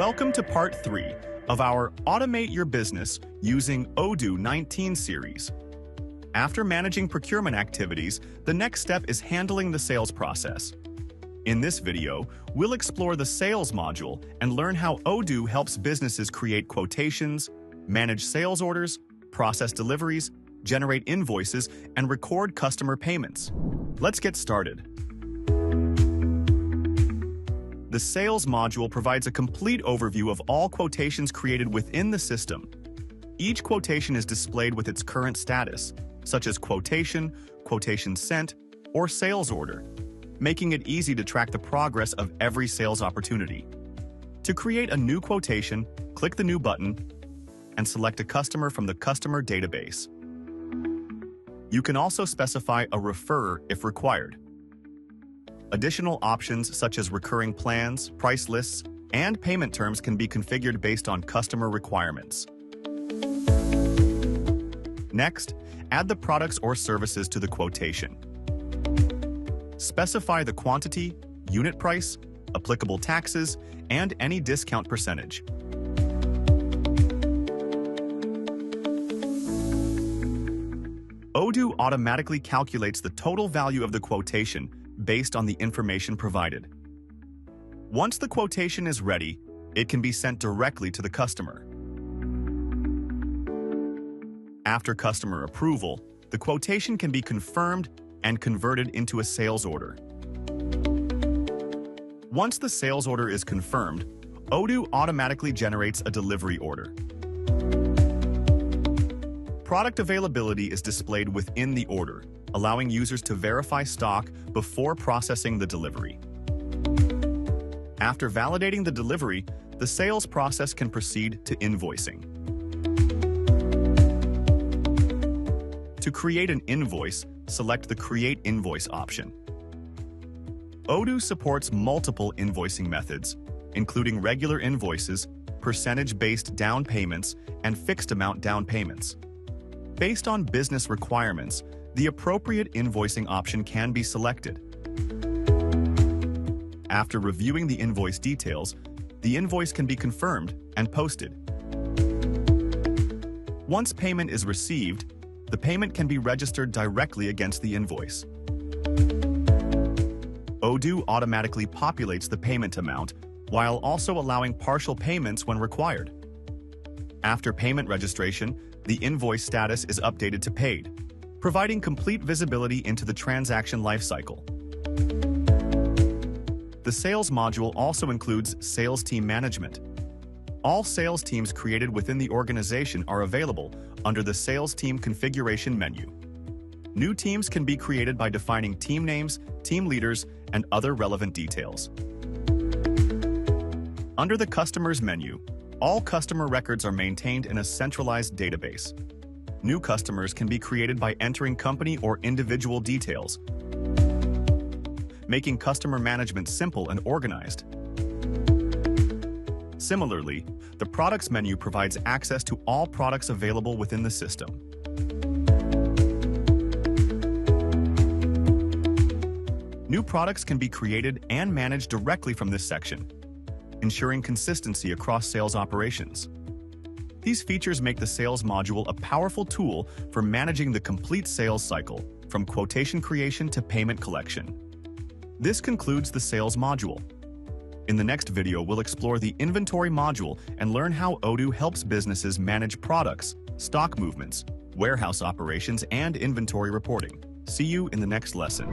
Welcome to part 3 of our Automate Your Business Using Odoo 19 series. After managing procurement activities, the next step is handling the sales process. In this video, we'll explore the sales module and learn how Odoo helps businesses create quotations, manage sales orders, process deliveries, generate invoices, and record customer payments. Let's get started. The sales module provides a complete overview of all quotations created within the system. Each quotation is displayed with its current status, such as quotation, quotation sent, or sales order, making it easy to track the progress of every sales opportunity. To create a new quotation, click the New button and select a customer from the customer database. You can also specify a referrer if required. Additional options such as recurring plans, price lists, and payment terms can be configured based on customer requirements. Next, add the products or services to the quotation. Specify the quantity, unit price, applicable taxes, and any discount percentage. Odoo automatically calculates the total value of the quotation based on the information provided. Once the quotation is ready, it can be sent directly to the customer. After customer approval, the quotation can be confirmed and converted into a sales order. Once the sales order is confirmed, Odoo automatically generates a delivery order. Product availability is displayed within the order, allowing users to verify stock before processing the delivery. After validating the delivery, the sales process can proceed to invoicing. To create an invoice, select the Create Invoice option. Odoo supports multiple invoicing methods, including regular invoices, percentage-based down payments, and fixed-amount down payments. Based on business requirements, the appropriate invoicing option can be selected. After reviewing the invoice details, the invoice can be confirmed and posted. Once payment is received, the payment can be registered directly against the invoice. Odoo automatically populates the payment amount while also allowing partial payments when required. After payment registration, the invoice status is updated to paid, providing complete visibility into the transaction lifecycle. The sales module also includes sales team management. All sales teams created within the organization are available under the Sales Team Configuration menu. New teams can be created by defining team names, team leaders, and other relevant details. Under the Customers menu, all customer records are maintained in a centralized database. New customers can be created by entering company or individual details, making customer management simple and organized. Similarly, the Products menu provides access to all products available within the system. New products can be created and managed directly from this section, ensuring consistency across sales operations. These features make the sales module a powerful tool for managing the complete sales cycle, from quotation creation to payment collection. This concludes the sales module. In the next video, we'll explore the inventory module and learn how Odoo helps businesses manage products, stock movements, warehouse operations, and inventory reporting. See you in the next lesson.